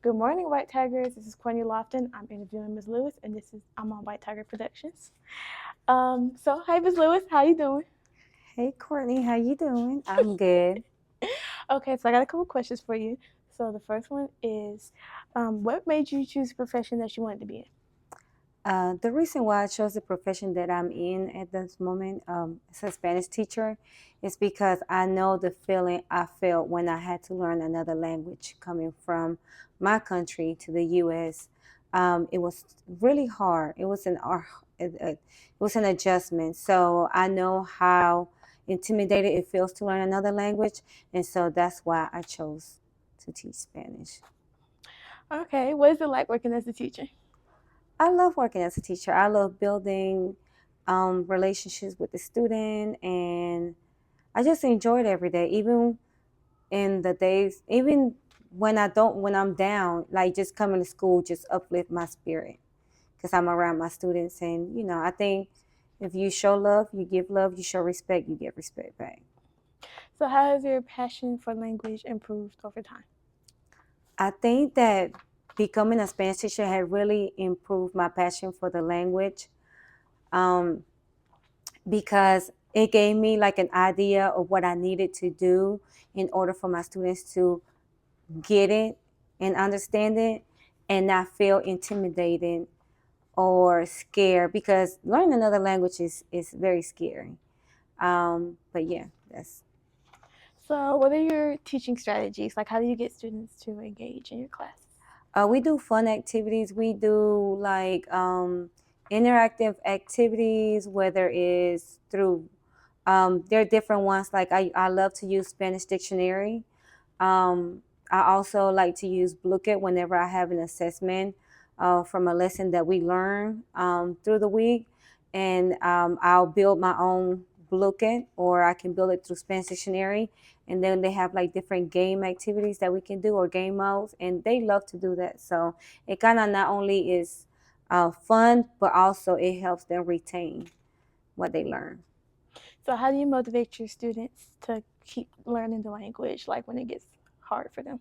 Good morning, White Tigers. This is Courtney Lofton. I'm interviewing Ms. Lewis, and I'm on White Tiger Productions. Hi, Ms. Lewis. How you doing? Hey, Courtney, how you doing? I'm good. Okay, so I got a couple questions for you. So the first one is, what made you choose a profession that you wanted to be in? The reason why I chose the profession that I'm in at this moment as a Spanish teacher is because I know the feeling I felt when I had to learn another language coming from my country to the U.S. It was really hard. It was an adjustment. So I know how intimidated it feels to learn another language, and so that's why I chose to teach Spanish. Okay, what is it like working as a teacher? I love working as a teacher. I love building relationships with the student, and I just enjoy it every day, even in the days, even when I'm down, like just coming to school, just uplift my spirit because I'm around my students. And, I think if you show love, you give love, you show respect, you get respect back. So how has your passion for language improved over time? I think that becoming a Spanish teacher had really improved my passion for the language. Because it gave me like an idea of what I needed to do in order for my students to get it and understand it and not feel intimidated or scared, because learning another language is very scary. But yeah, that's. So what are your teaching strategies? Like, how do you get students to engage in your classes? We do fun activities. We do like interactive activities, whether it's through, there are different ones. Like I love to use Spanish dictionary. I also like to use Blooket whenever I have an assessment from a lesson that we learn through the week. And I'll build my own Blooket, or I can build it through Spanish Dictionary. And then they have like different game activities that we can do, or game modes, and they love to do that. So it kind of not only is fun, but also it helps them retain what they learn. So how do you motivate your students to keep learning the language, like when it gets hard for them?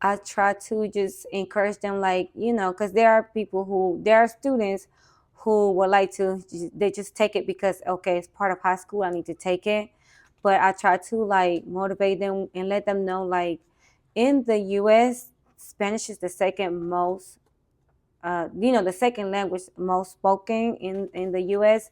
I try to just encourage them, like, because there are students who would like to, they just take it because, okay, it's part of high school, I need to take it. But I try to like motivate them and let them know, like, in the US, Spanish is the second most, the second language most spoken in the US.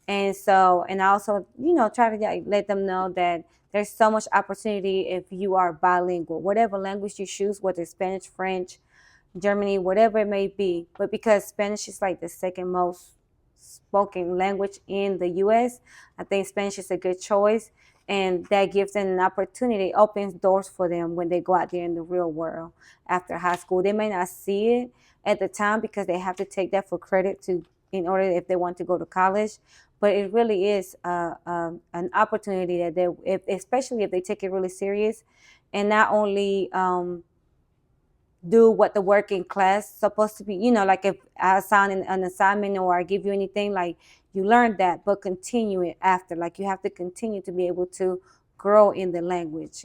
And so, and I also, try to like, let them know that there's so much opportunity if you are bilingual, whatever language you choose, whether it's Spanish, French, Germany, whatever it may be. But because Spanish is like the second most spoken language in the US, I think Spanish is a good choice. And that gives them an opportunity, opens doors for them when they go out there in the real world after high school. They may not see it at the time because they have to take that for credit in order if they want to go to college. But it really is an opportunity that especially if they take it really serious, and not only do what the work in class supposed to be, like if I assign an assignment or I give you anything, like you learn that, but continue it after. Like you have to continue to be able to grow in the language.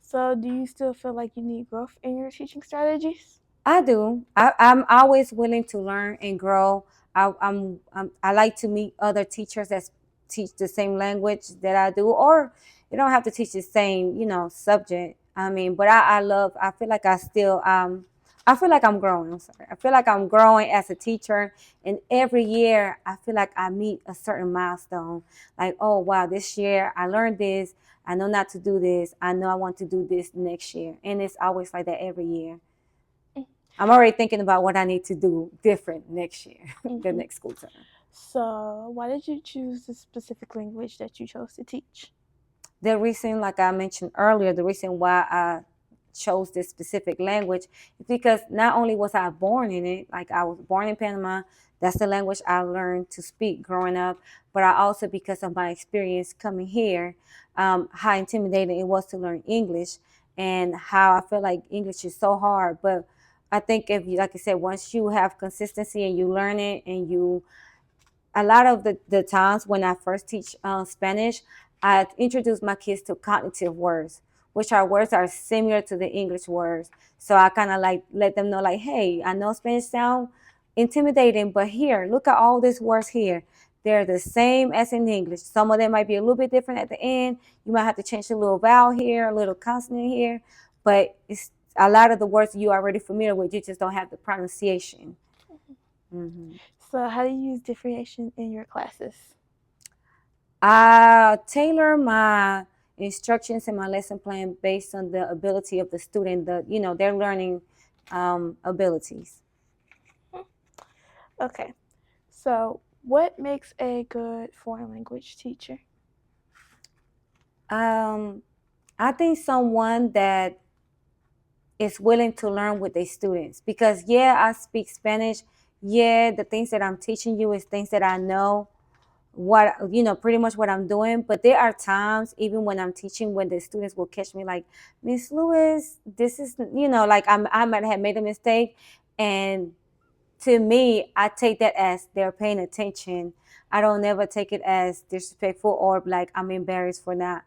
So do you still feel like you need growth in your teaching strategies? I do. I'm always willing to learn and grow. I like to meet other teachers that teach the same language that I do, or you don't have to teach the same, subject. I mean, but I feel like I feel like I'm growing. I'm sorry. I feel like I'm growing as a teacher, and every year I feel like I meet a certain milestone. Like, oh wow, this year I learned this. I know not to do this. I know I want to do this next year, and it's always like that every year. I'm already thinking about what I need to do different next year, the next school term. So why did you choose the specific language that you chose to teach? The reason, like I mentioned earlier, the reason why I chose this specific language is because not only was I born in it, like I was born in Panama, that's the language I learned to speak growing up, but I also, because of my experience coming here, how intimidating it was to learn English, and how I feel like English is so hard. But I think if you, like I said, once you have consistency and you learn it, and a lot of the times when I first teach Spanish, I introduce my kids to cognitive words, which our words are similar to the English words. So I kind of like let them know like, hey, I know Spanish sound intimidating, but here, look at all these words here. They're the same as in English. Some of them might be a little bit different at the end. You might have to change a little vowel here, a little consonant here, but it's a lot of the words you are already familiar with. You just don't have the pronunciation. Mm-hmm. So how do you use differentiation in your classes? I tailor my instructions and my lesson plan based on the ability of the student, their learning abilities. Okay. So what makes a good foreign language teacher? I think someone that is willing to learn with their students, because I speak Spanish. The things that I'm teaching you is things that I know pretty much what I'm doing. But there are times, even when I'm teaching, when the students will catch me like, Miss Lewis, this is, like I might have made a mistake. And to me, I take that as they're paying attention. I don't never take it as disrespectful or like I'm embarrassed for not,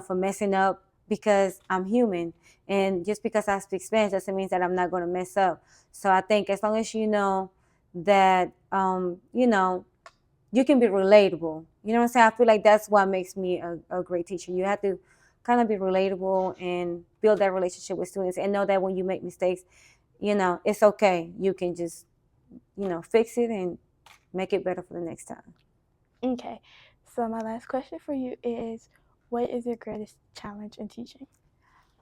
for messing up, because I'm human. And just because I speak Spanish doesn't mean that I'm not going to mess up. So I think as long as you know that, you can be relatable. You know what I'm saying? I feel like that's what makes me a great teacher. You have to kind of be relatable and build that relationship with students and know that when you make mistakes, it's okay. You can just, fix it and make it better for the next time. Okay. So my last question for you is, what is your greatest challenge in teaching?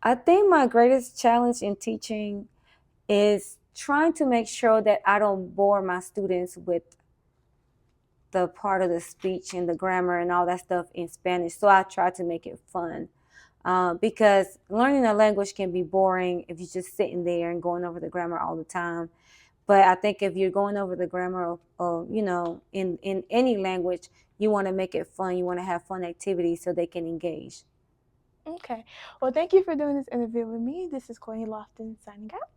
I think my greatest challenge in teaching is trying to make sure that I don't bore my students with the part of the speech and the grammar and all that stuff in Spanish. So I try to make it fun. Because learning a language can be boring if you're just sitting there and going over the grammar all the time. But I think if you're going over the grammar, in any language, you want to make it fun. You want to have fun activities so they can engage. Okay. Well, thank you for doing this interview with me. This is Courtney Lofton signing out.